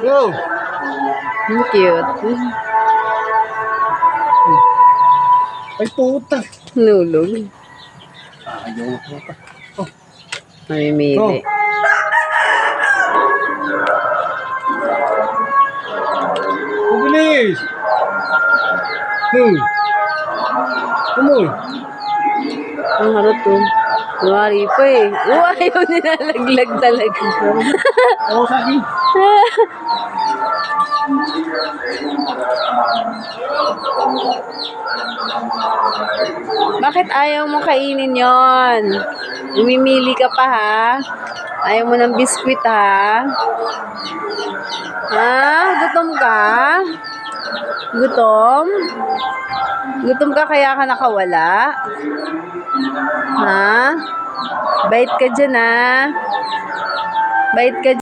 Go! Ang cute. Ay, puta. Nulog. Ayaw na puta. Oh. Mamimili. Mabilis! Tumoy! Ang harap to. Kunwari pa eh. Ayaw nilalaglag talaga. Ako sa akin. Bakit ayaw mo kainin yon? Umimili ka pa ha? Ayaw mo ng biskwit ha? Ha? Gutom ka? Gutom? Gutom ka kaya ka nakawala? Ha? Bait ka dyan ha? Bait ka dyan.